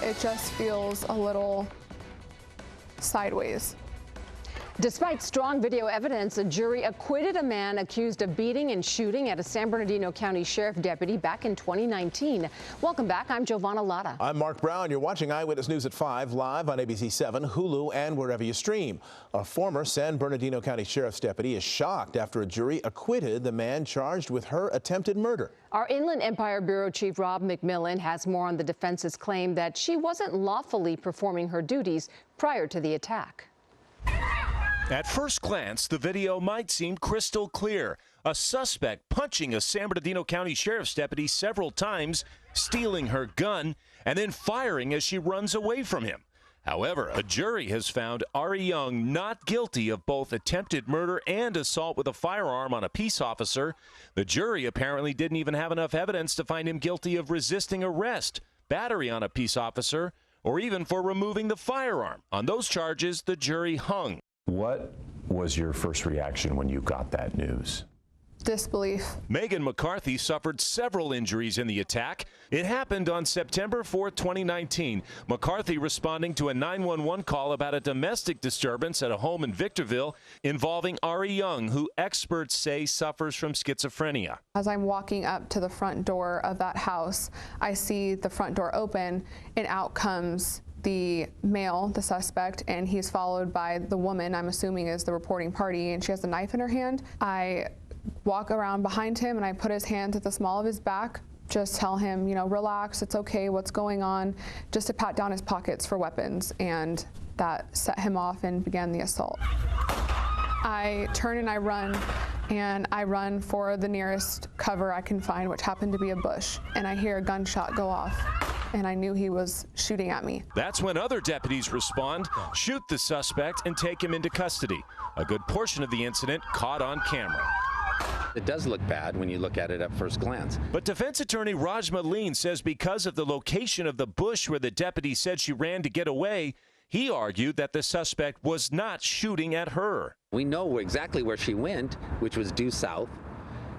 it just feels a little sideways. Despite strong video evidence, a jury acquitted a man accused of beating and shooting at a San Bernardino County Sheriff deputy back in 2019. Welcome back. I'm Giovanna Latta. I'm Mark Brown. You're watching Eyewitness News at 5, live on ABC 7, Hulu, and wherever you stream. A former San Bernardino County Sheriff's deputy is shocked after a jury acquitted the man charged with her attempted murder. Our Inland Empire Bureau Chief Rob McMillan has more on the defense's claim that she wasn't lawfully performing her duties prior to the attack. At first glance, the video might seem crystal clear. A suspect punching a San Bernardino County Sheriff's deputy several times, stealing her gun, and then firing as she runs away from him. However, a jury has found Ari Young not guilty of both attempted murder and assault with a firearm on a peace officer. The jury apparently didn't even have enough evidence to find him guilty of resisting arrest, battery on a peace officer, or even for removing the firearm. On those charges, the jury hung. What was your first reaction when you got that news? Disbelief. Megan McCarthy suffered several injuries in the attack. It happened on September 4, 2019. McCarthy responding to a 911 call about a domestic disturbance at a home in Victorville involving Ari Young, who experts say suffers from schizophrenia. As I'm walking up to the front door of that house, I see the front door open, and out comes the male, the suspect, and he's followed by the woman I'm assuming is the reporting party, and she has a knife in her hand. I walk around behind him and I put his hands at the small of his back, just tell him, you know, relax, it's okay, what's going on, just to pat down his pockets for weapons, and that set him off and began the assault. I turn and I run for the nearest cover I can find, which happened to be a bush, and I hear a gunshot go off, and I knew he was shooting at me. That's when other deputies respond, shoot the suspect, and take him into custody. A good portion of the incident caught on camera. It does look bad when you look at it at first glance. But defense attorney Raj Maleen says because of the location of the bush where the deputy said she ran to get away, he argued that the suspect was not shooting at her. We know exactly where she went, which was due south,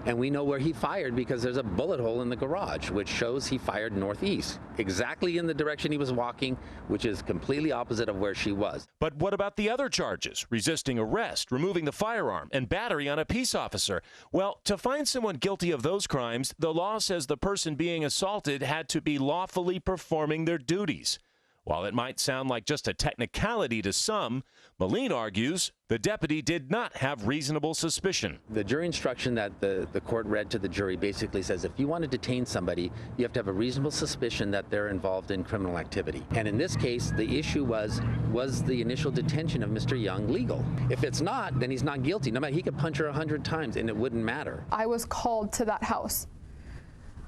and we know where he fired because there's a bullet hole in the garage, which shows he fired northeast, exactly in the direction he was walking, which is completely opposite of where she was. But what about the other charges? Resisting arrest, removing the firearm, and battery on a peace officer. Well, to find someone guilty of those crimes, the law says the person being assaulted had to be lawfully performing their duties. While it might sound like just a technicality to some, Maleen argues the deputy did not have reasonable suspicion. The jury instruction that the court read to the jury basically says if you want to detain somebody, you have to have a reasonable suspicion that they're involved in criminal activity. And in this case, the issue was the initial detention of Mr. Young legal? If it's not, then he's not guilty. No matter, he could punch her 100 times and it wouldn't matter. I was called to that house.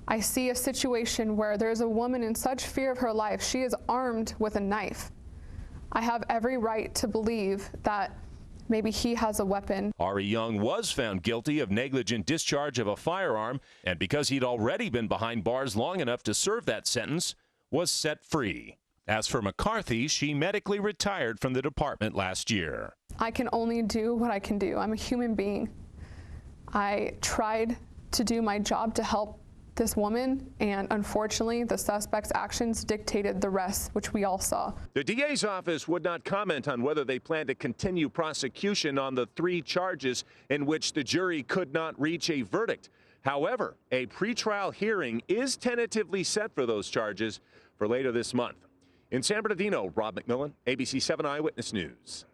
I see a situation where there's a woman in such fear of her life. She is armed with a knife. I have every right to believe that maybe he has a weapon. Ari Young was found guilty of negligent discharge of a firearm, and because he'd already been behind bars long enough to serve that sentence, was set free. As for McCarthy, she medically retired from the department last year. I can only do what I can do. I'm a human being. I tried to do my job to help this woman, and unfortunately, the suspect's actions dictated the rest, which we all saw. The DA's office would not comment on whether they plan to continue prosecution on the 3 charges in which the jury could not reach a verdict. However, a pretrial hearing is tentatively set for those charges for later this month. In San Bernardino, Rob McMillan, ABC 7 Eyewitness News.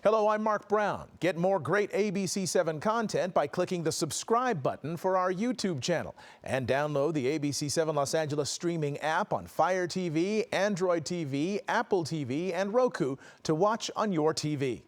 Hello, I'm Mark Brown. Get more great ABC 7 content by clicking the subscribe button for our YouTube channel, and download the ABC 7 Los Angeles streaming app on Fire TV, Android TV, Apple TV, and Roku to watch on your TV.